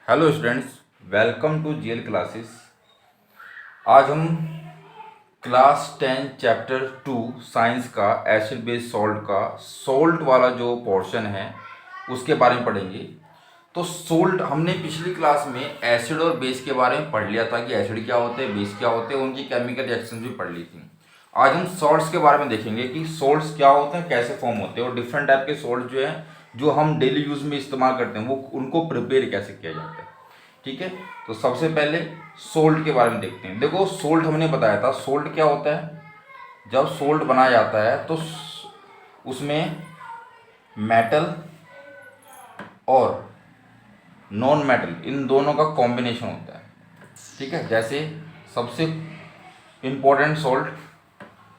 Hello students, welcome to GL classes. आज हम class 10 chapter 2 science का एसिड बेस सॉल्ट का सॉल्ट वाला जो पोर्शन है उसके बारे में पढ़ेंगे। तो सॉल्ट हमने पिछली क्लास में एसिड और बेस के बारे में पढ़ लिया था कि एसिड क्या होते हैं, बेस क्या होते हैं, उनकी केमिकल रिएक्शन भी पढ़ ली थी। आज हम सॉल्ट्स के बारे में देखेंगे कि सॉल्ट्स क्या होते हैं, कैसे फॉर्म होते हैं और डिफरेंट टाइप के सॉल्ट जो है जो हम डेली यूज़ में इस्तेमाल करते हैं वो उनको प्रिपेयर कैसे किया जाता है। ठीक है, तो सबसे पहले सोल्ट के बारे में देखते हैं। देखो, सोल्ट हमने बताया था, सोल्ट क्या होता है। जब सोल्ट बनाया जाता है तो उसमें मेटल और नॉन मेटल इन दोनों का कॉम्बिनेशन होता है। ठीक है, जैसे सबसे इम्पोर्टेंट सोल्ट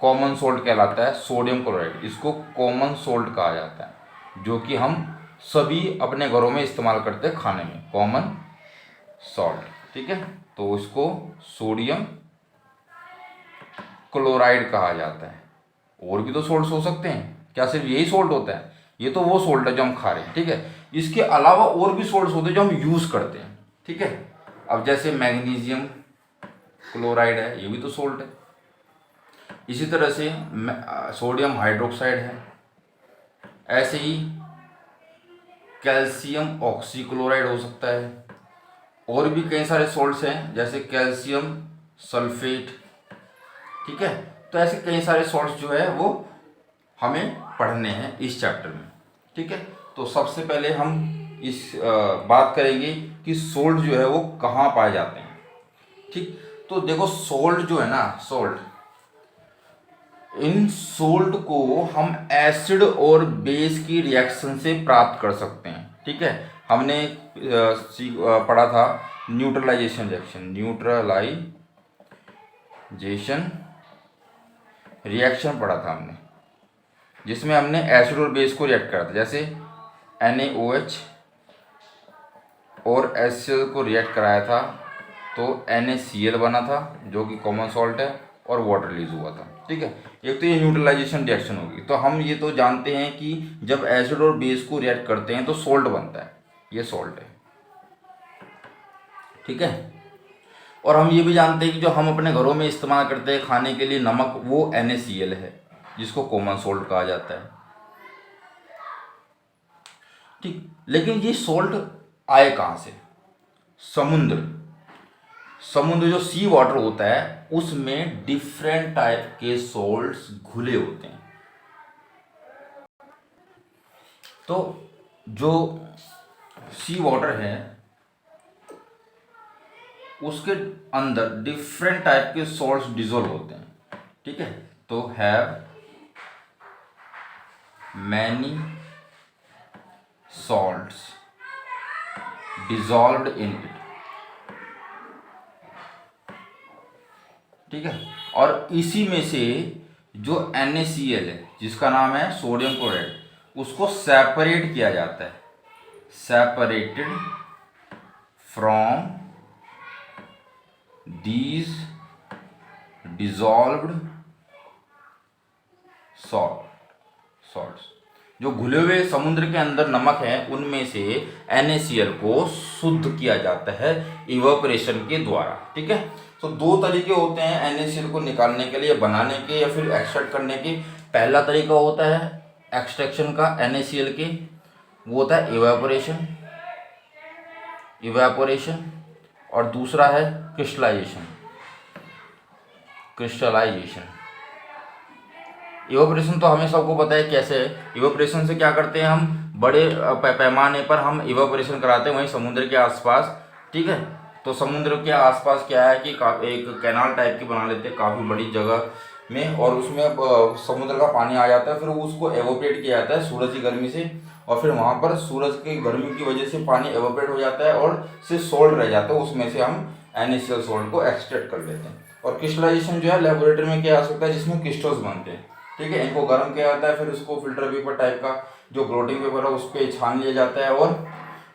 कॉमन सोल्ट कहलाता है सोडियम क्लोराइड। इसको कॉमन सोल्ट कहा जाता है, जो कि हम सभी अपने घरों में इस्तेमाल करते हैं खाने में, कॉमन सॉल्ट। ठीक है, तो इसको सोडियम क्लोराइड कहा जाता है। और भी तो सोल्ट्स हो सकते हैं, क्या सिर्फ यही सोल्ट होता है? ये तो वो सोल्ट है जो हम खा रहे हैं। ठीक है, इसके अलावा और भी सोल्ट्स होते हैं जो हम यूज़ करते हैं। ठीक है, अब जैसे मैग्नीशियम क्लोराइड है, ये भी तो सोल्ट है। इसी तरह से सोडियम हाइड्रोक्साइड है। ऐसे ही कैल्शियम ऑक्सीक्लोराइड हो सकता है। और भी कई सारे सोल्ट्स हैं जैसे कैल्शियम सल्फेट। ठीक है, तो ऐसे कई सारे सोल्ट्स जो है वो हमें पढ़ने हैं इस चैप्टर में। ठीक है, तो सबसे पहले हम इस बात करेंगे कि सोल्ट जो है वो कहाँ पाए जाते हैं। ठीक, तो देखो सोल्ट जो है ना, सोल्ट, इन सोल्ट को हम एसिड और बेस की रिएक्शन से प्राप्त कर सकते हैं। ठीक है, हमने पढ़ा था न्यूट्रलाइजेशन रिएक्शन, न्यूट्रलाइजेशन रिएक्शन पढ़ा था हमने, जिसमें हमने एसिड और बेस को रिएक्ट करा था। जैसे NaOH और HCl को रिएक्ट कराया था तो NaCl बना था, जो कि कॉमन सॉल्ट है, और वाटर रिलीज हुआ था। ठीक है, एक तो ये न्यूट्रलाइजेशन रिएक्शन होगी। तो हम ये तो जानते हैं कि जब एसिड और बेस को रिएक्ट करते हैं तो सॉल्ट बनता है, ये सॉल्ट है। ठीक है, और हम ये भी जानते हैं कि जो हम अपने घरों में इस्तेमाल करते हैं खाने के लिए नमक, वो NaCl है, जिसको कॉमन सॉल्ट कहा जाता है। ठीक, लेकिन ये सॉल्ट आए कहाँ से? समुद्र। समुद्र जो सी वाटर होता है उसमें डिफरेंट टाइप के सॉल्ट्स घुले होते हैं। तो जो सी वाटर है उसके अंदर डिफरेंट टाइप के सॉल्ट्स डिजोल्व होते हैं। ठीक है, तो have many salts dissolved in it. ठीक है, और इसी में से जो NaCl है, जिसका नाम है सोडियम क्लोराइड, उसको सेपरेट किया जाता है, separated from these dissolved salts. जो घुले हुए समुद्र के अंदर नमक है उनमें से NaCl को शुद्ध किया जाता है इवापोरेशन के द्वारा। ठीक है, तो दो तरीके होते हैं NaCl को निकालने के लिए, बनाने के या फिर एक्सट्रैक्ट करने के। पहला तरीका होता है एक्सट्रैक्शन का NaCl के, वो होता है इवापोरेशन, और दूसरा है क्रिस्टलाइजेशन। इवापोरेशन तो हमें सबको पता है कैसे है। इवापोरेशन से क्या करते हैं हम, बड़े पैमाने पर हम इवापोरेशन कराते हैं वहीं समुद्र के आसपास। ठीक है, तो समुद्र के आसपास क्या है कि एक कैनाल टाइप की बना लेते हैं काफ़ी बड़ी जगह में, और उसमें समुद्र का पानी आ जाता है, फिर उसको एवोपरेट किया जाता है सूरज की गर्मी से, और फिर वहाँ पर सूरज की गर्मी की वजह से पानी एवोपरेट हो जाता है और सिर्फ सोल्ट रह जाता है, उसमें से हम NaCl सोल्ट को एक्सट्रैक्ट कर लेते हैं। और क्रिस्टलाइजेशन जो है लेबोरेटरी में किया जा सकता है, जिसमें क्रिस्टल्स बनते हैं। ठीक है, इनको गर्म किया जाता है, फिर उसको फिल्टर पेपर टाइप का जो ग्लोटिंग पेपर है उस पर छान लिया जाता है, और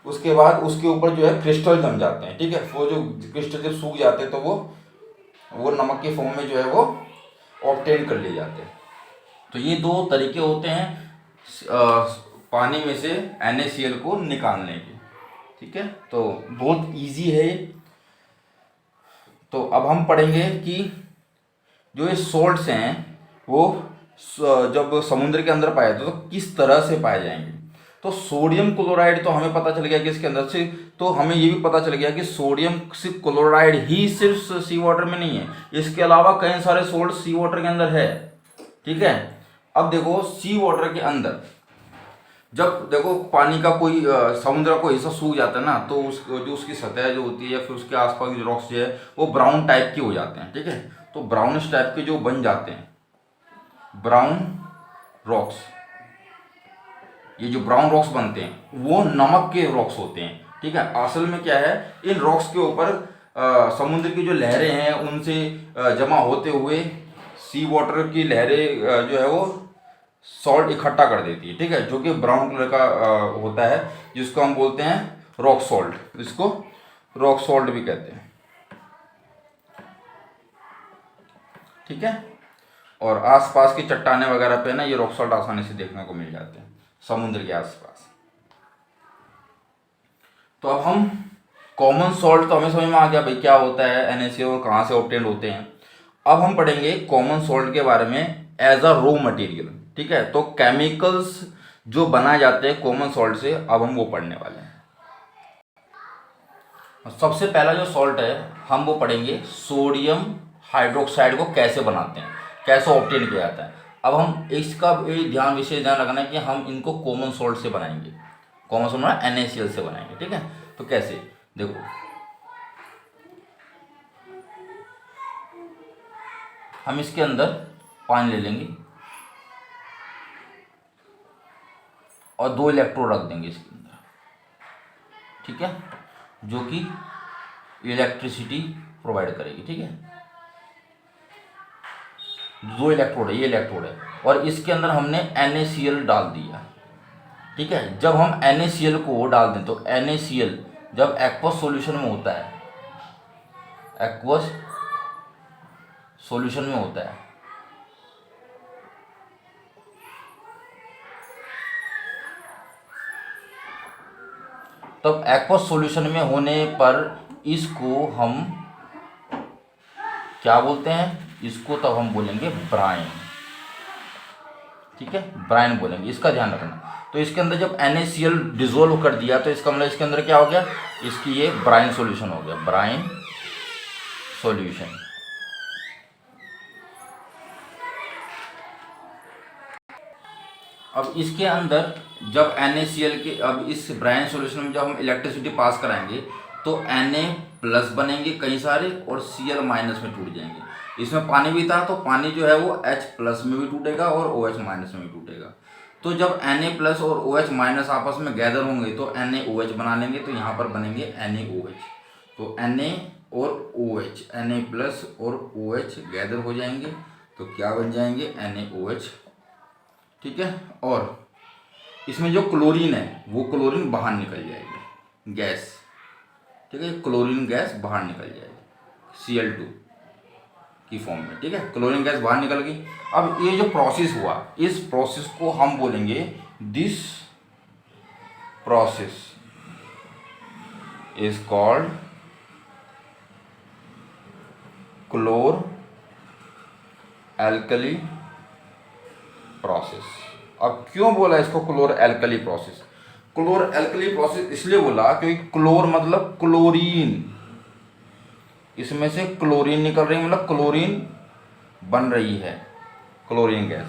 उसके बाद उसके ऊपर जो है क्रिस्टल जम जाते हैं। ठीक है, वो जो क्रिस्टल जब सूख जाते हैं तो वो नमक के फॉर्म में जो है वो ऑब्टेन कर लिए जाते हैं। तो ये दो तरीके होते हैं पानी में से NaCl को निकालने के। ठीक है, तो बहुत इजी है। तो अब हम पढ़ेंगे कि जो ये सोल्ट्स हैं वो जब समुद्र के अंदर पाए तो किस तरह से पाए जाएंगे। तो सोडियम क्लोराइड तो हमें पता चल गया कि इसके अंदर से, तो हमें ये भी पता चल गया कि सोडियम सिर्फ क्लोराइड ही सिर्फ सी वाटर में नहीं है, इसके अलावा कई सारे सोल्ट सी वाटर के अंदर है। ठीक है, अब देखो सी वाटर के अंदर जब देखो पानी का कोई समुद्र का कोई हिस्सा सूख जाता है ना, तो जो उसकी सतह जो होती है या फिर उसके आसपास जो रॉक्स जो है वो ब्राउन टाइप के हो जाते हैं। ठीक है, तो ब्राउनिश टाइप के जो बन जाते हैं ब्राउन रॉक्स, ये जो ब्राउन रॉक्स बनते हैं वो नमक के रॉक्स होते हैं। ठीक है, असल में क्या है, इन रॉक्स के ऊपर समुद्र की जो लहरें हैं उनसे जमा होते हुए सी वाटर की लहरें जो है वो सॉल्ट इकट्ठा कर देती है। ठीक है, जो कि ब्राउन कलर का होता है, जिसको हम बोलते हैं रॉक सॉल्ट, इसको रॉक सॉल्ट भी कहते हैं। ठीक है, और आसपास की चट्टाने वगैरह पे ना ये रॉक सॉल्ट आसानी से देखने को मिल जाते हैं समुद्र के आसपास। तो अब हम कॉमन सॉल्ट तो हमें समझ में आ गया भाई क्या होता है NaCl और कहाँ से ऑब्टेन होते हैं। अब हम पढ़ेंगे कॉमन सॉल्ट के बारे में एज अ रॉ मटेरियल। ठीक है, तो केमिकल्स जो बनाए जाते हैं कॉमन सॉल्ट से, अब हम वो पढ़ने वाले हैं। सबसे पहला जो सॉल्ट है हम वो पढ़ेंगे सोडियम हाइड्रोक्साइड को कैसे बनाते हैं, कैसे ऑब्टेन किया जाता है। अब हम इसका विशेष ध्यान रखना है कि हम इनको कॉमन सॉल्ट से बनाएंगे, कॉमन सॉल्ट मतलब NaCl से बनाएंगे। ठीक है, तो कैसे, देखो हम इसके अंदर पानी ले लेंगे और 2 इलेक्ट्रोड रख देंगे इसके अंदर। ठीक है, जो कि इलेक्ट्रिसिटी प्रोवाइड करेगी। ठीक है, 2 इलेक्ट्रोड है, ये इलेक्ट्रोड है, और इसके अंदर हमने NaCl डाल दिया। ठीक है, जब हम NaCl को डाल दें तो NaCl जब एक्वस सॉल्यूशन में होता है, एक्वस सॉल्यूशन में होता है, तब एक्वस सॉल्यूशन में होने पर इसको हम क्या बोलते हैं, इसको तब हम बोलेंगे ब्राइन। ठीक है, ब्राइन बोलेंगे, इसका ध्यान रखना। तो इसके अंदर जब NaCl डिजोल्व कर दिया तो इसका मतलब इसके अंदर क्या हो गया, इसकी ये ब्राइन सॉल्यूशन हो गया, ब्राइन सॉल्यूशन। अब इसके अंदर जब NaCl के, अब इस ब्राइन सॉल्यूशन में जब हम इलेक्ट्रिसिटी पास कराएंगे तो Na+ बनेंगे कई सारे और Cl- में टूट जाएंगे। इसमें पानी भी था तो पानी जो है वो H+ में भी टूटेगा और OH- में भी टूटेगा। तो जब Na+ और OH- आपस में गैदर होंगे तो NaOH बना लेंगे, तो यहाँ पर बनेंगे NaOH। तो Na और OH, Na+ और OH गैदर हो जाएंगे तो क्या बन जाएंगे, NaOH। ठीक है, और इसमें जो क्लोरीन है वो क्लोरीन बाहर निकल जाएगी, गैस। ठीक है, क्लोरीन गैस बाहर निकल जाएगी Cl2 की फॉर्म में। ठीक है, क्लोरीन गैस बाहर निकल गई। अब ये जो प्रोसेस हुआ, इस प्रोसेस को हम बोलेंगे, this process is called chlor alkali process. अब क्यों बोला इसको chlor alkali process, chlor alkali process इसलिए बोला क्योंकि क्लोर मतलब क्लोरीन, इसमें से क्लोरीन निकल रही है, मतलब क्लोरीन बन रही है, क्लोरीन गैस।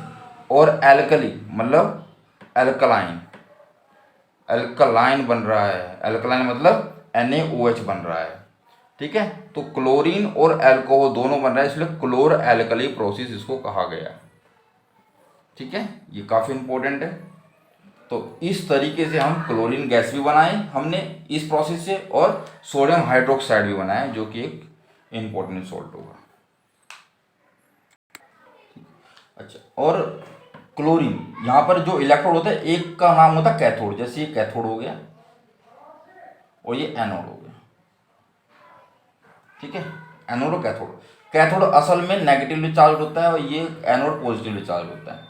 और एल्कली मतलब एल्कलाइन, एल्कलाइन बन रहा है, एल्कलाइन मतलब NaOH बन रहा है। ठीक है, तो क्लोरीन और एल्कोहल दोनों बन रहा है, इसलिए क्लोर एल्कली प्रोसेस इसको कहा गया। ठीक है, ये काफ़ी इंपॉर्टेंट है। तो इस तरीके से हम क्लोरीन गैस भी बनाए हमने इस प्रोसेस से, और सोडियम हाइड्रोक्साइड भी बनाए जो कि एक इम्पोर्टेंट सॉल्ट होगा। अच्छा, और क्लोरीन यहाँ पर जो इलेक्ट्रोड होता है एक का नाम होता है कैथोड, जैसे ये कैथोड हो गया और ये एनोड हो गया। ठीक है, एनोड और कैथोड। कैथोड असल में नेगेटिवली चार्ज होता है और ये एनोड पॉजिटिवली चार्ज होता है।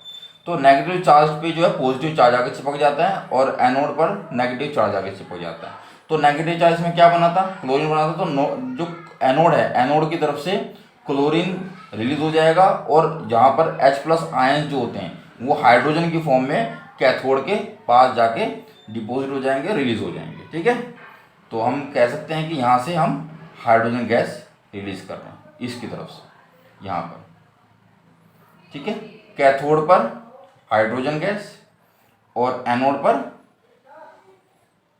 तो नेगेटिव चार्ज पे जो है पॉजिटिव चार्ज आके चिपक जाता है और एनोड पर नेगेटिव चार्ज आके चिपक जाता है। तो नेगेटिव चार्ज में क्या बना था, क्लोरीन बना था, तो जो एनोड है, एनोड की तरफ से क्लोरीन रिलीज हो जाएगा और जहाँ पर H+ आयन जो होते हैं वो हाइड्रोजन की फॉर्म में कैथोड के पास जाके डिपॉजिट हो जाएंगे, रिलीज हो जाएंगे। ठीक है, तो हम कह सकते हैं कि यहाँ से हम हाइड्रोजन गैस रिलीज कर रहे हैं इसकी तरफ से यहाँ पर। ठीक है, कैथोड पर हाइड्रोजन गैस और एनोड पर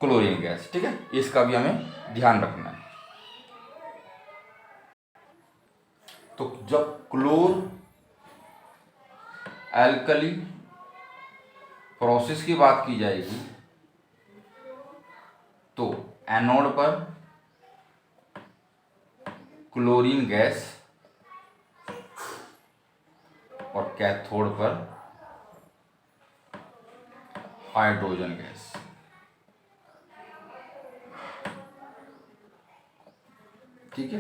क्लोरीन गैस। ठीक है, इसका भी हमें ध्यान रखना है। तो जब क्लोर एल्कली प्रोसेस की बात की जाएगी तो एनोड पर क्लोरीन गैस और कैथोड पर हाइड्रोजन गैस। ठीक है,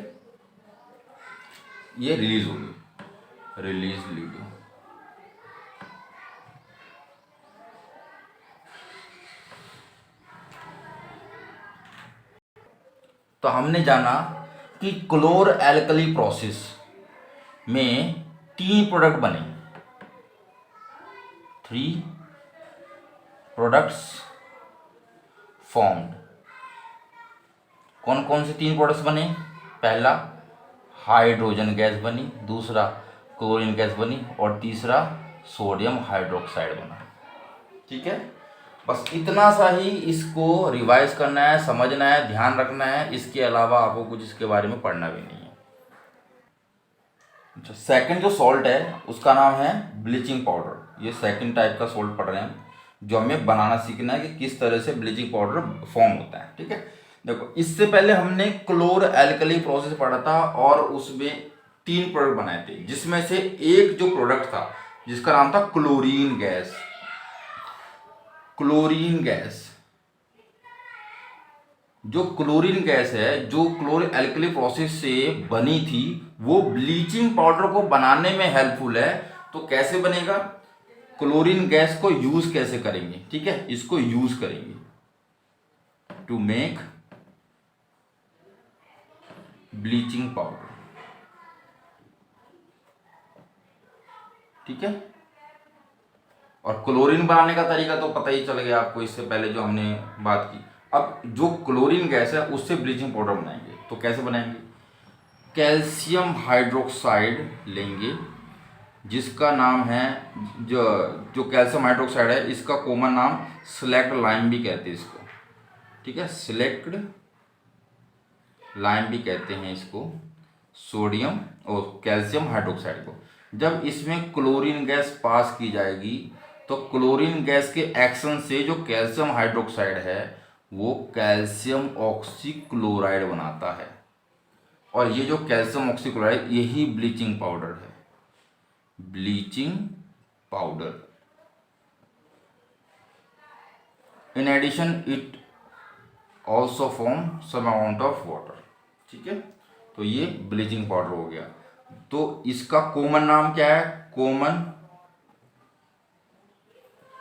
ये रिलीज होगी, रिलीज लीडो। तो हमने जाना कि क्लोर एल्कली प्रोसेस में 3 प्रोडक्ट बने, 3 प्रोडक्ट्स फॉर्म्ड। कौन कौन से 3 प्रोडक्ट्स बने? पहला हाइड्रोजन गैस बनी, दूसरा क्लोरीन गैस बनी और तीसरा सोडियम हाइड्रोक्साइड बना। ठीक है, बस इतना सा ही इसको रिवाइज करना है, समझना है, ध्यान रखना है। इसके अलावा आपको कुछ इसके बारे में पढ़ना भी नहीं है। अच्छा, सेकंड जो सॉल्ट है उसका नाम है ब्लीचिंग पाउडर। ये सेकंड टाइप का सॉल्ट पढ़ रहे हैं जो हमें बनाना सीखना है कि किस तरह से ब्लीचिंग पाउडर फॉर्म होता है। ठीक है, देखो इससे पहले हमने क्लोर एल्कली प्रोसेस पढ़ा था और उसमें 3 प्रोडक्ट बनाए थे, जिसमें से एक जो प्रोडक्ट था जिसका नाम था क्लोरीन गैस। क्लोरीन गैस, जो क्लोरीन गैस है जो क्लोर एल्कली प्रोसेस से बनी थी वो ब्लीचिंग पाउडर को बनाने में हेल्पफुल है। तो कैसे बनेगा, क्लोरीन गैस को यूज कैसे करेंगे? ठीक है, इसको यूज करेंगे टू मेक ब्लीचिंग पाउडर। ठीक है, और क्लोरीन बनाने का तरीका तो पता ही चल गया आपको इससे पहले जो हमने बात की। अब जो क्लोरीन गैस है उससे ब्लीचिंग पाउडर बनाएंगे, तो कैसे बनाएंगे? कैल्शियम हाइड्रोक्साइड लेंगे जिसका नाम है, जो कैल्शियम हाइड्रोक्साइड है इसका कॉमन नाम सिलेक्ट लाइम भी कहते हैं इसको। ठीक है, सिलेक्ट लाइम भी कहते हैं इसको, सोडियम और कैल्शियम हाइड्रोक्साइड को। जब इसमें क्लोरीन गैस पास की जाएगी तो क्लोरीन गैस के एक्शन से जो कैल्शियम हाइड्रोक्साइड है वो कैल्शियम ऑक्सीक्लोराइड बनाता है, और ये जो कैल्शियम ऑक्सीक्लोराइड यही ब्लीचिंग पाउडर है, bleaching powder. In addition it also form some amount of water. ठीक है, तो ये ब्लीचिंग पाउडर हो गया। तो इसका कॉमन नाम क्या है? Common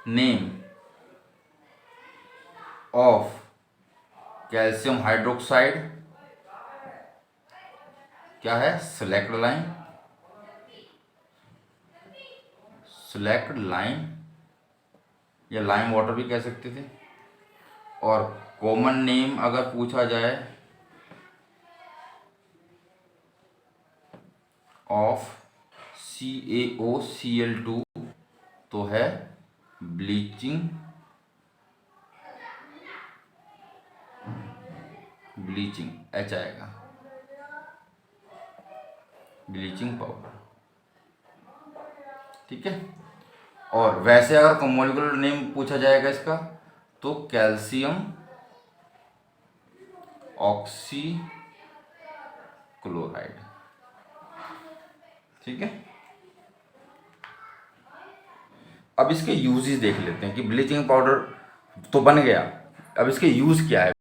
name of calcium hydroxide क्या है? सिलेक्ट लाइम, सिलेक्ट लाइम या लाइम वाटर भी कह सकते थे। और कॉमन नेम अगर पूछा जाए ऑफ CaOCl2 तो है ब्लीचिंग H आएगा, ब्लीचिंग पाउडर। ठीक है, और वैसे अगर मॉलिक्यूलर नेम पूछा जाएगा इसका तो कैल्शियम ऑक्सीक्लोराइड। ठीक है, अब इसके यूजेस देख लेते हैं कि ब्लीचिंग पाउडर तो बन गया, अब इसके यूज क्या है।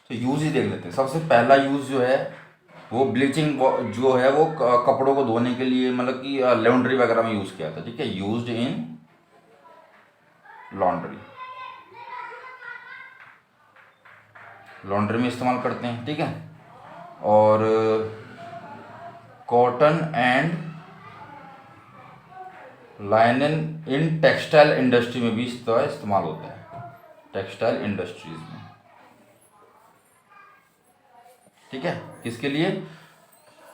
तो यूज ही देख लेते हैं। सबसे पहला यूज जो है वो ब्लीचिंग जो है वो कपड़ों को धोने के लिए, मतलब कि लॉन्ड्री वगैरह में यूज किया था। ठीक है, यूज्ड इन लॉन्ड्री। लॉन्ड्री में इस्तेमाल करते हैं, ठीक है। और cotton and लाइनन in textile industry में भी इसका इस्तेमाल होता है, टेक्सटाइल इंडस्ट्रीज में, ठीक है। किसके लिए?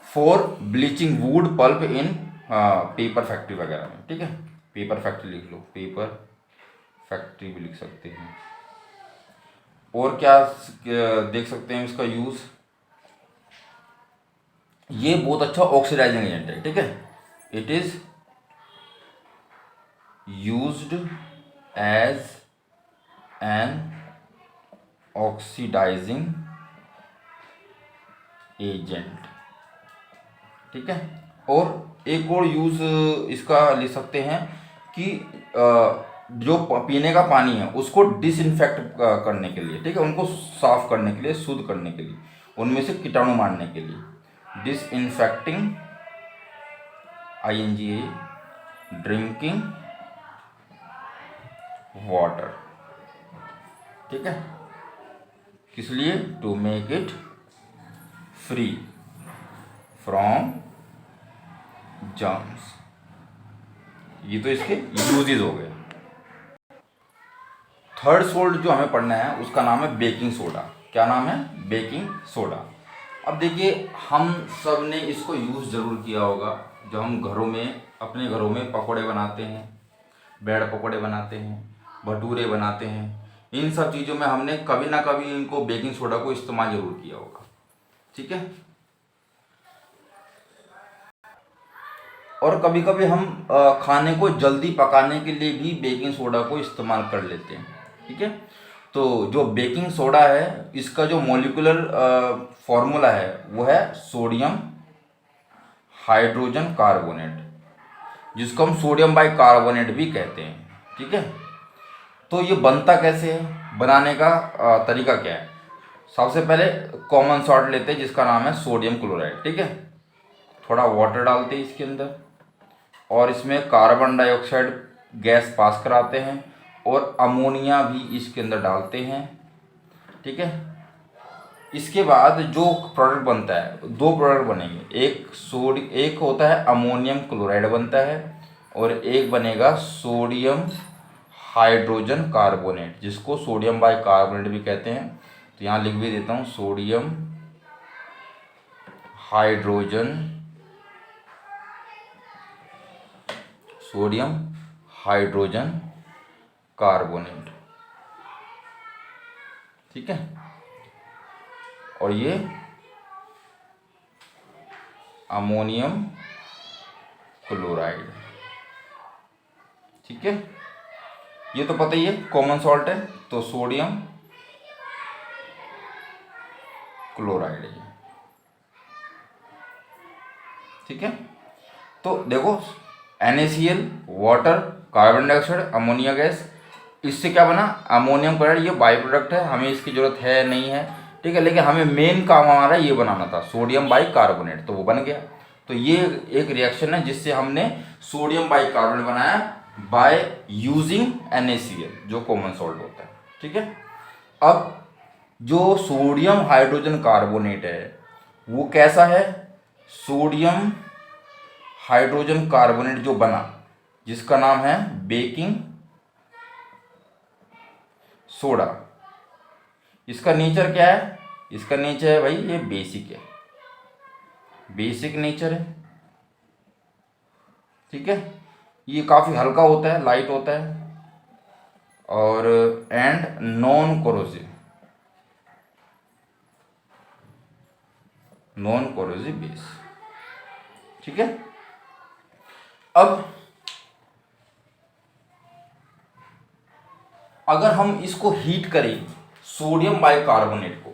For bleaching wood pulp in paper factory वगैरह में, ठीक है। पेपर फैक्ट्री लिख लो, पेपर फैक्ट्री भी लिख सकते हैं। और क्या देख सकते हैं इसका यूज, ये बहुत अच्छा ऑक्सीडाइजिंग एजेंट है, ठीक है। It is used as an oxidising agent, ठीक है। और एक और यूज इसका ले सकते हैं कि जो पीने का पानी है उसको डिसइंफेक्ट करने के लिए, ठीक है, उनको साफ करने के लिए, शुद्ध करने के लिए, उनमें से कीटाणु मारने के लिए। डिसइंफेक्टिंग INGA ड्रिंकिंग वाटर, ठीक है। किस लिए? To make it free from germs. ये तो इसके यूजेस हो गए। थर्ड सोल्ट जो हमें पढ़ना है उसका नाम है बेकिंग सोडा। क्या नाम है? Baking soda. अब देखिए, हम सब ने इसको यूज़ ज़रूर किया होगा जब हम घरों में, अपने घरों में पकोड़े बनाते हैं, ब्रेड पकोड़े बनाते हैं, भटूरे बनाते हैं। इन सब चीज़ों में हमने कभी ना कभी इनको बेकिंग सोडा को इस्तेमाल ज़रूर किया होगा, ठीक है। और कभी कभी हम खाने को जल्दी पकाने के लिए भी बेकिंग सोडा को इस्तेमाल कर लेते हैं, ठीक है। तो जो बेकिंग सोडा है इसका जो मॉलिक्यूलर फॉर्मूला है वो है सोडियम हाइड्रोजन कार्बोनेट, जिसको हम सोडियम बाई कार्बोनेट भी कहते हैं, ठीक है। तो ये बनता कैसे है, बनाने का तरीका क्या है? सबसे पहले कॉमन सॉल्ट लेते हैं जिसका नाम है सोडियम क्लोराइड, ठीक है। थोड़ा वाटर डालते हैं इसके अंदर और इसमें कार्बन डाइऑक्साइड गैस पास कराते हैं और अमोनिया भी इसके अंदर डालते हैं, ठीक है। इसके बाद जो प्रोडक्ट बनता है, दो प्रोडक्ट बनेंगे, एक होता है अमोनियम क्लोराइड बनता है और एक बनेगा सोडियम हाइड्रोजन कार्बोनेट, जिसको सोडियम बाई कार्बोनेट भी कहते हैं। तो यहाँ लिख भी देता हूँ, सोडियम हाइड्रोजन कार्बोनेट, ठीक है। और ये अमोनियम क्लोराइड, ठीक है। ये तो पता ही है कॉमन सॉल्ट है, तो सोडियम क्लोराइड है, ठीक है। तो देखो, NaCl, water, carbon dioxide, ammonia gas, इससे क्या बना? Ammonium chloride. ये बाई प्रोडक्ट है, हमें इसकी ज़रूरत है नहीं है, ठीक है, लेकिन हमें मेन काम हमारा ये बनाना था, सोडियम बाई कार्बोनेट, तो वो बन गया। तो ये एक रिएक्शन है जिससे हमने सोडियम बाई कार्बोनेट बनाया बाय यूजिंग NaCl, जो कॉमन सॉल्ट होता है, ठीक है। अब जो सोडियम हाइड्रोजन कार्बोनेट है वो कैसा है? सोडियम हाइड्रोजन कार्बोनेट जो बना, जिसका नाम है बेकिंग सोडा, इसका नेचर क्या है? इसका नेचर है भाई, ये बेसिक है, बेसिक नेचर है, ठीक है। ये काफ़ी हल्का होता है, लाइट होता है, और एंड नॉन कोरोसिव बेस, ठीक है। अब अगर हम इसको हीट करें, सोडियम बाइकार्बोनेट को,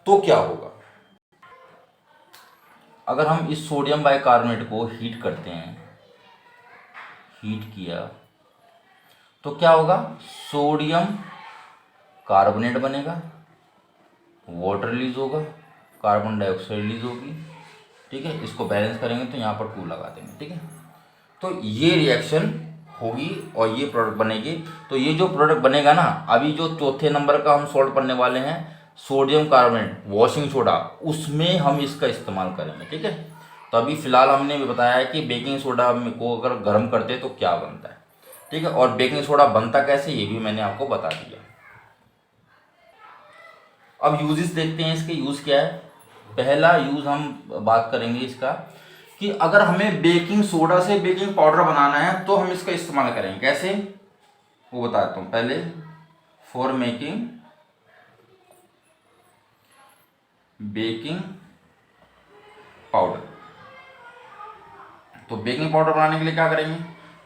तो क्या होगा? अगर हम इस सोडियम बाइकार्बोनेट को हीट करते हैं, हीट किया तो क्या होगा? सोडियम कार्बोनेट बनेगा, वाटर रिलीज होगा, कार्बन डाइऑक्साइड रिलीज होगी, ठीक है। इसको बैलेंस करेंगे तो यहाँ पर 2 लगा देंगे, ठीक है। तो ये रिएक्शन होगी और ये प्रोडक्ट बनेगी। तो ये जो प्रोडक्ट बनेगा ना, अभी जो चौथे नंबर का हम सॉल्ट पढ़ने वाले हैं, सोडियम कार्बोनेट वॉशिंग सोडा, उसमें हम इसका इस्तेमाल करेंगे। ठीक है, तो अभी फ़िलहाल हमने भी बताया है कि बेकिंग सोडा को अगर गर्म करते हैं तो क्या बनता है। ठीक है, और बेकिंग सोडा बनता कैसे ये भी मैंने आपको बता दिया। अब यूजेस देखते हैं, इसके यूज़ क्या है। पहला यूज़ हम बात करेंगे इसका कि अगर हमें बेकिंग सोडा से बेकिंग पाउडर बनाना है तो हम इसका इस्तेमाल करेंगे कैसे, वो बताता हूँ। पहले फॉर मेकिंग बेकिंग पाउडर, तो बेकिंग पाउडर बनाने के लिए क्या करेंगे,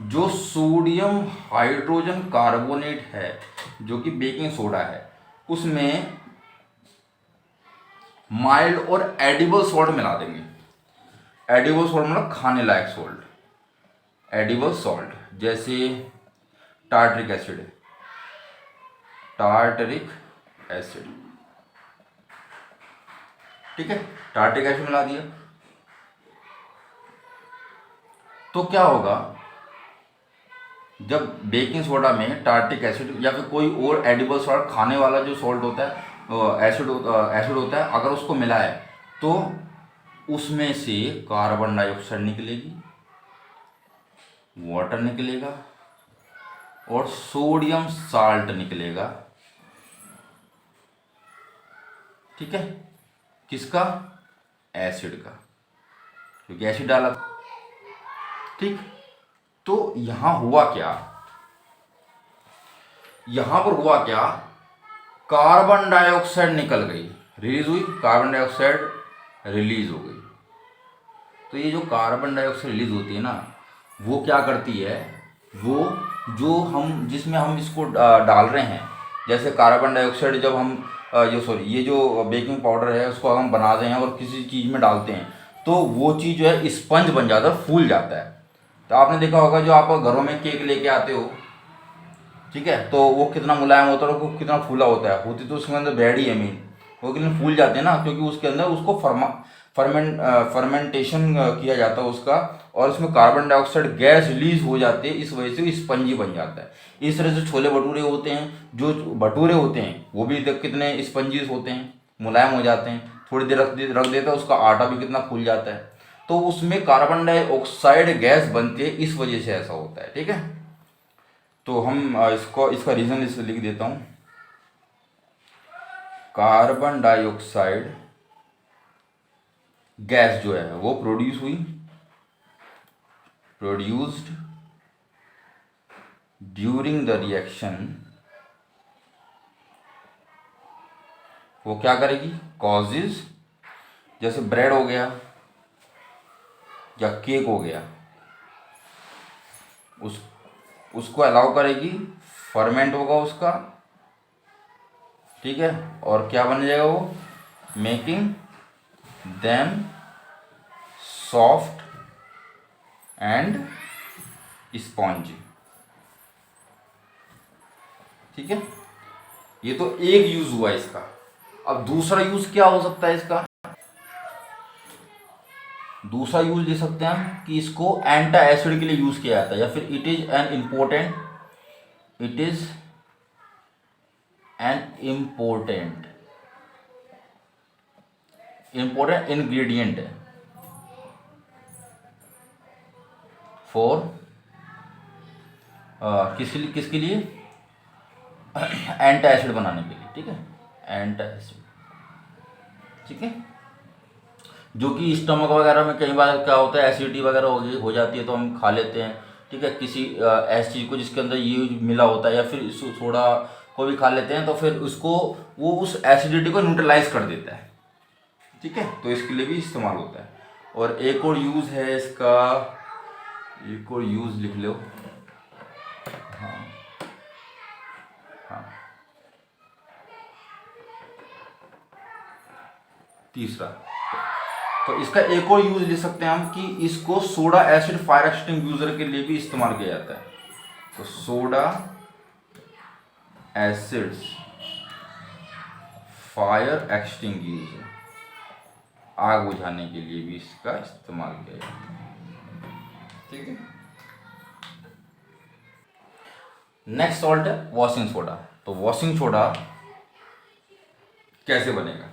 जो सोडियम हाइड्रोजन कार्बोनेट है जो कि बेकिंग सोडा है, उसमें माइल्ड और एडिबल सॉल्ट मिला देंगे। एडिबल सॉल्ट मतलब खाने लायक सॉल्ट। एडिबल सॉल्ट जैसे टार्टरिक एसिड, टार्टरिक एसिड, ठीक है, टार्टरिक एसिड मिला दिया तो क्या होगा, जब बेकिंग सोडा में टार्टरिक एसिड या फिर कोई और एडिबल सॉल्ट खाने वाला जो सॉल्ट होता है, एसिड होता है, अगर उसको मिलाए तो उसमें से कार्बन डाइऑक्साइड निकलेगी, वाटर निकलेगा और सोडियम साल्ट निकलेगा। ठीक है, किसका, एसिड का, क्योंकि एसिड डाला। ठीक, तो यहां हुआ क्या, यहां पर हुआ क्या, कार्बन डाइऑक्साइड निकल गई, रिलीज हुई, कार्बन डाइऑक्साइड रिलीज हो गई। तो ये जो कार्बन डाइऑक्साइड रिलीज होती है ना, वो क्या करती है, वो जो हम जिसमें हम इसको डाल रहे हैं, जैसे कार्बन डाइऑक्साइड जब हम ये जो बेकिंग पाउडर है उसको हम बना रहे हैं और किसी चीज़ में डालते हैं तो वो चीज़ जो है स्पंज बन जाता है, फूल जाता है। तो आपने देखा होगा जो आप घरों में केक लेके आते हो, ठीक है, तो वो कितना मुलायम होता है और वो कितना फूला होता है, होती तो उसके अंदर बैड ही है मीन, वो कितने फूल जाते हैं ना, क्योंकि उसके अंदर उसको फर्मेंटेशन किया जाता है उसका, और उसमें कार्बन डाइऑक्साइड गैस रिलीज हो जाती है, इस वजह से स्पंजी बन जाता है। इस तरह से छोले भटूरे होते हैं, जो भटूरे होते हैं वो भी कितने स्पंजीज होते हैं, मुलायम हो जाते हैं, थोड़ी देर रख देता है उसका आटा भी कितना फूल जाता है। तो उसमें कार्बन डाइऑक्साइड गैस बनती है, इस वजह से ऐसा होता है। ठीक है, तो हम इसका रीज़न इसे लिख देता हूँ, कार्बन डाइऑक्साइड गैस जो है वो प्रोड्यूस्ड ड्यूरिंग द रिएक्शन, वो क्या करेगी, कॉजेज, जैसे ब्रेड हो गया या केक हो गया, उसको अलाउ करेगी, फर्मेंट होगा उसका। ठीक है, और क्या बन जाएगा वो, making them soft and sponge. ठीक है, ये तो एक यूज हुआ इसका। अब दूसरा यूज क्या हो सकता है इसका, दूसरा यूज ले सकते हैं हम कि इसको एंटी एसिड के लिए यूज किया जाता है, या फिर it is an important ingredient for किसके लिए, एंटी एसिड बनाने के लिए। ठीक है, एंटी एसिड, ठीक है, जो कि स्टमक वगैरह में कई बार क्या होता है, एसिडिटी वगैरह हो जाती है तो हम खा लेते हैं। ठीक है, किसी ऐसी चीज़ को जिसके अंदर ये मिला होता है, या फिर सोडा को भी खा लेते हैं तो फिर उसको वो उस एसिडिटी को न्यूट्रलाइज कर देता है। ठीक है, तो इसके लिए भी इस्तेमाल होता है। और एक और यूज़ है इसका, एक और यूज़ लिख लो, हाँ हाँ, तीसरा, तो इसका एक और यूज ले सकते हैं हम कि इसको सोडा एसिड फायर एक्सटिंग्विशर के लिए भी इस्तेमाल किया जाता है। तो सोडा एसिड्स फायर एक्सटिंग्विशर, आग बुझाने के लिए भी इसका इस्तेमाल किया जाता है। ठीक है, नेक्स्ट सॉल्ट है वॉशिंग सोडा। तो वॉशिंग सोडा कैसे बनेगा।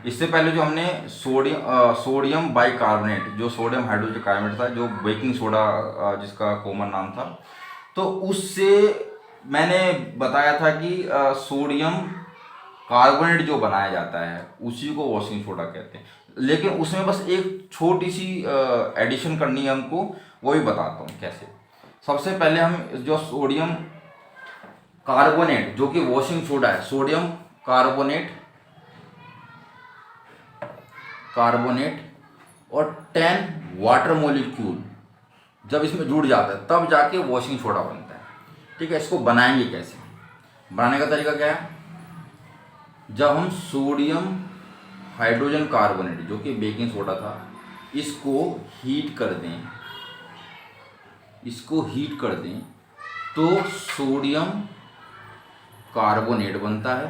इससे पहले जो हमने सोडियम बाइकार्बोनेट, जो सोडियम हाइड्रोजन कार्बोनेट था, जो बेकिंग सोडा जिसका कॉमन नाम था, तो उससे मैंने बताया था कि सोडियम कार्बोनेट जो बनाया जाता है उसी को वॉशिंग सोडा कहते हैं। लेकिन उसमें बस एक छोटी सी एडिशन करनी है हमको, वो भी बताता हूँ कैसे। सबसे पहले हम जो सोडियम कार्बोनेट, जो कि वॉशिंग सोडा है, सोडियम कार्बोनेट और 10 वाटर मोलिक्यूल जब इसमें जुड़ जाता है तब जाके वॉशिंग सोडा बनता है। ठीक है, इसको बनाएंगे कैसे, बनाने का तरीका क्या है। जब हम सोडियम हाइड्रोजन कार्बोनेट, जो कि बेकिंग सोडा था, इसको हीट कर दें तो सोडियम कार्बोनेट बनता है,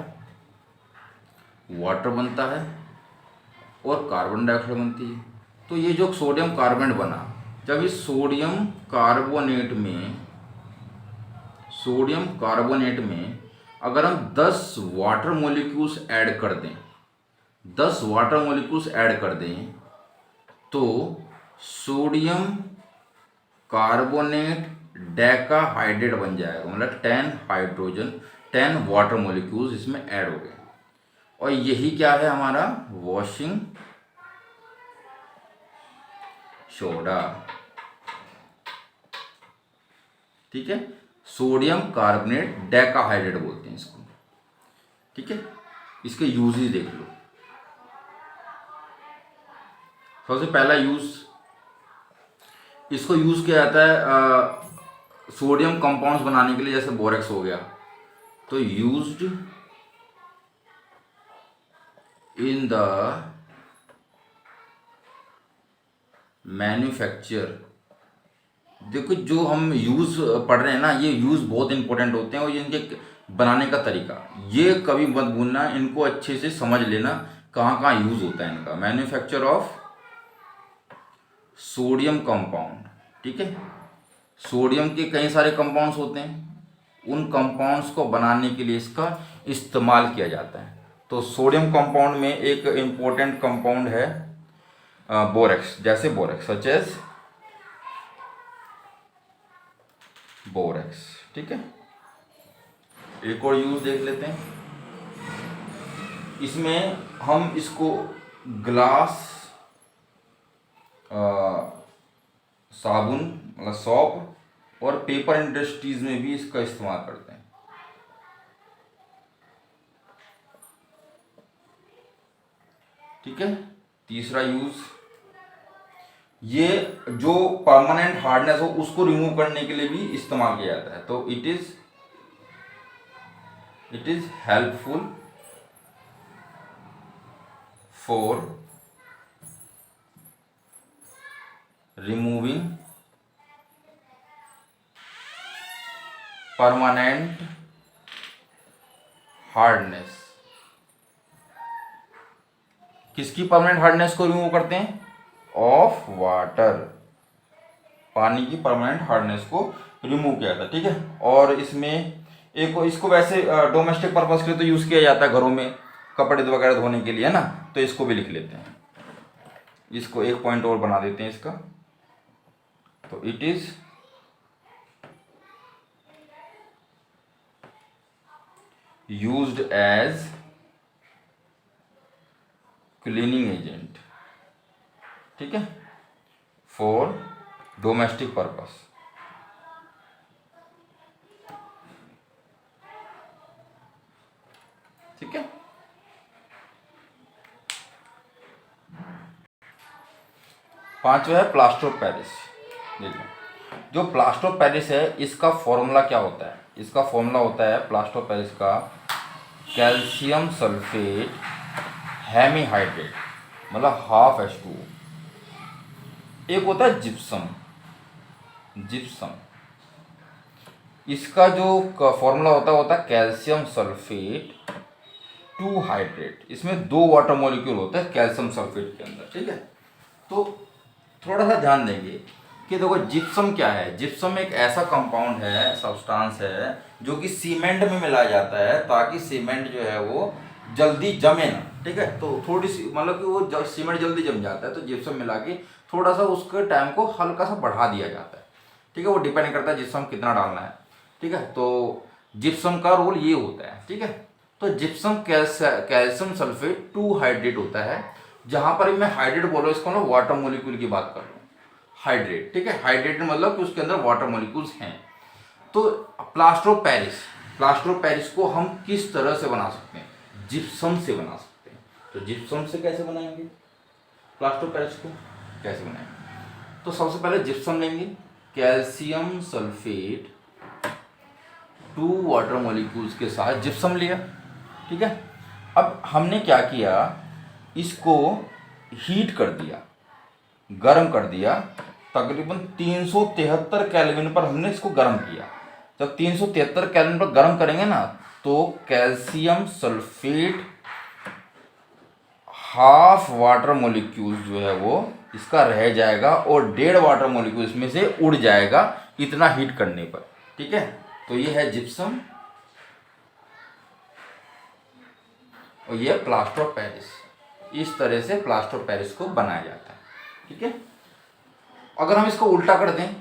वाटर बनता है और कार्बन डाइऑक्साइड बनती है। तो ये जो सोडियम कार्बोनेट बना, जब इस सोडियम कार्बोनेट में अगर हम 10 वाटर मॉलिक्यूल्स ऐड कर दें तो सोडियम कार्बोनेट डेकाहाइड्रेट बन जाएगा, मतलब 10 वाटर मॉलिक्यूल्स इसमें ऐड हो गए। और यही क्या है हमारा वॉशिंग सोडा। ठीक है, सोडियम कार्बोनेट डेकाहाइड्रेट बोलते हैं इसको। ठीक है, इसके यूजेस देख लो। सबसे पहला यूज, इसको यूज किया जाता है सोडियम कंपाउंड्स बनाने के लिए, जैसे बोरेक्स हो गया, तो यूज्ड इन द मैन्युफैक्चर। देखो, जो हम यूज पढ़ रहे हैं ना, ये यूज बहुत इंपॉर्टेंट होते हैं, और ये इनके बनाने का तरीका, ये कभी मत भूलना, इनको अच्छे से समझ लेना कहाँ कहाँ यूज होता है इनका। Manufacture of sodium compound. ठीक है, सोडियम के कई सारे कंपाउंड्स होते हैं, उन कंपाउंड्स को बनाने के लिए इसका इस्तेमाल किया जाता है। तो सोडियम कंपाउंड में एक इम्पोर्टेंट कंपाउंड है बोरेक्स, जैसे बोरेक्स, सच एज बोरेक्स। ठीक है, एक और यूज देख लेते हैं। इसमें हम इसको ग्लास साबुन, मतलब सॉप और पेपर इंडस्ट्रीज में भी इसका इस्तेमाल करते हैं। ठीक है, तीसरा यूज, ये जो परमानेंट हार्डनेस हो उसको रिमूव करने के लिए भी इस्तेमाल किया जाता है। तो it is helpful for removing permanent hardness. किसकी परमानेंट हार्डनेस को रिमूव करते हैं? ऑफ वाटर, पानी की परमानेंट हार्डनेस को रिमूव किया जाता है। ठीक है, और इसमें एक, इसको वैसे डोमेस्टिक पर्पस के लिए तो यूज़ किया जाता है, घरों में कपड़े वगैरह धोने के लिए, है ना, तो इसको भी लिख लेते हैं। इसको एक पॉइंट और बना देते हैं इसका। तो it is used as cleaning agent. ठीक है, फॉर डोमेस्टिक पर्पस। ठीक है, पांचवा है प्लास्टर ऑफ पेरिस। देखो, जो प्लास्टर ऑफ पेरिस है, इसका फॉर्मूला क्या होता है? इसका फॉर्मूला होता है प्लास्टर ऑफ पेरिस का कैल्शियम सल्फेट हेमीहाइड्रेट, मतलब ½ H2O। एक होता है जिप्सम, इसका जो फॉर्मूला होता है कैल्शियम सल्फेट 2 हाइड्रेट। इसमें 2 वाटर मॉलिक्यूल होता है कैल्शियम सल्फेट के अंदर। ठीक है, तो थोड़ा सा ध्यान देंगे कि देखो जिप्सम क्या है। जिप्सम एक ऐसा कंपाउंड है, सब्सटेंस है, जो कि सीमेंट में मिलाया जाता है ताकि सीमेंट जो है वो जल्दी जमे ना, ठीक है। तो थोड़ी सी मतलब कि वो सीमेंट जल्दी जम जाता है, तो जिप्सम मिला के थोड़ा सा उसके टाइम को हल्का सा बढ़ा दिया जाता है, ठीक है। वो डिपेंड करता है जिप्सम कितना डालना है, ठीक है। तो जिप्सम का रोल ये होता है, ठीक है। तो जिप्सम कैल्शियम सल्फेट 2 हाइड्रेट होता है। जहां पर मैं हाइड्रेट बोल रहा हूँ, इसको ना वाटर मोलिक्यूल की बात कर रहा हूँ, हाइड्रेट, ठीक है। हाइड्रेट मतलब कि उसके अंदर वाटर मोलिक्यूल्स हैं। तो प्लास्टर ऑफ पेरिस को हम किस तरह से बना सकते हैं? जिप्सम से बना सकते हैं। तो जिप्सम से कैसे बनाएंगे प्लास्टर ऑफ पेरिस को, कैसे बनाएंगे? तो सबसे पहले जिप्सम लेंगे, कैल्शियम सल्फेट 2 वाटर मॉलिक्यूल्स के साथ जिप्सम लिया, ठीक है। अब हमने क्या किया, इसको हीट कर दिया, गर्म कर दिया। तकरीबन 373 केल्विन पर हमने इसको गर्म किया। जब 373 केल्विन पर गर्म करेंगे ना, तो calcium sulphate half water molecule जो है वो इसका रह जाएगा और 1.5 वाटर मॉलिक्यूल इसमें से उड़ जाएगा इतना हीट करने पर, ठीक है। तो ये है जिप्सम और ये प्लास्टर ऑफ पेरिस। इस तरह से प्लास्टर ऑफ पेरिस को बनाया जाता है, ठीक है। अगर हम इसको उल्टा कर दें,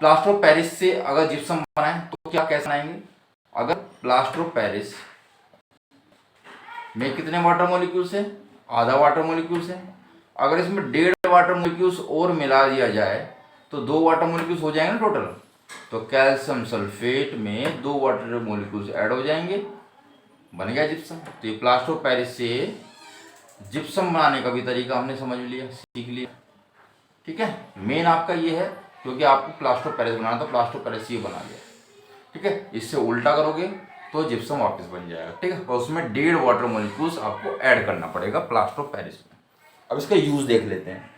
प्लास्टर ऑफ पेरिस से अगर जिप्सम बनाएं तो क्या कैसे बनाएंगे? अगर प्लास्टर ऑफ पेरिस में कितने वाटर मॉलिक्यूल्स है? आधा वाटर मॉलिक्यूल्स है। अगर इसमें 1.5 वाटर मॉलिक्यूल्स और मिला दिया जाए तो 2 वाटर मॉलिक्यूल्स हो जाएंगे ना टोटल। तो कैल्शियम सल्फेट में 2 वाटर मॉलिक्यूल्स ऐड हो जाएंगे, बन गया जिप्सम। तो ये प्लास्टर ऑफ पेरिस से जिप्सम बनाने का भी तरीका हमने समझ लिया, सीख लिया, ठीक है। मेन आपका ये है, क्योंकि आपको प्लास्टर ऑफ पेरिस बनाना था, प्लास्टर ऑफ पेरिस ये बना लिया, ठीक है। इससे उल्टा करोगे तो जिप्सम वापस बन जाएगा, ठीक है। और उसमें 1.5 वाटर मॉलिक्यूल्स आपको ऐड करना पड़ेगा प्लास्टर ऑफ पेरिस में। अब इसका यूज देख लेते हैं।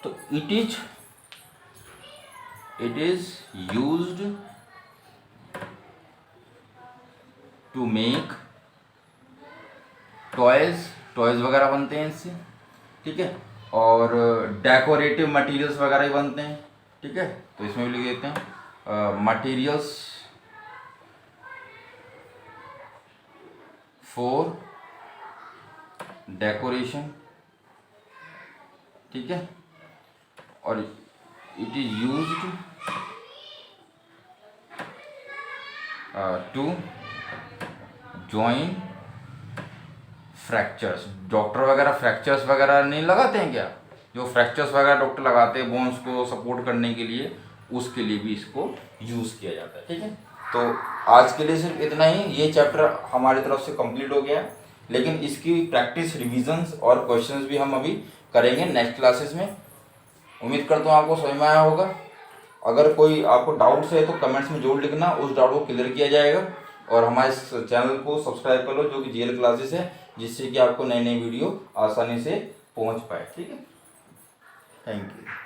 तो it is used to make toys वगैरह बनते हैं इससे, ठीक है। और डेकोरेटिव मटेरियल्स वगैरह ही बनते हैं, ठीक है। तो इसमें भी लिख देते हैं मटेरियल्स फॉर डेकोरेशन, ठीक है। और it is used to join fractures. Doctor वगैरह फ्रैक्चर्स वगैरह नहीं लगाते हैं क्या? जो फ्रैक्चर्स वगैरह डॉक्टर लगाते हैं बोन्स को सपोर्ट करने के लिए, उसके लिए भी इसको यूज़ किया जाता है, ठीक है। तो आज के लिए सिर्फ इतना ही। ये चैप्टर हमारी तरफ से कंप्लीट हो गया है, लेकिन इसकी प्रैक्टिस, रिविजन्स और क्वेश्चंस भी हम अभी करेंगे नेक्स्ट क्लासेस में। उम्मीद करता हूँ आपको समझ में आया होगा। अगर कोई आपको डाउट्स है तो कमेंट्स में जरूर लिखना, उस डाउट को क्लियर किया जाएगा। और हमारे इस चैनल को सब्सक्राइब कर लो, जो कि जीएल क्लासेस है, जिससे कि आपको नई नई वीडियो आसानी से पहुंच पाए, ठीक है। Thank you.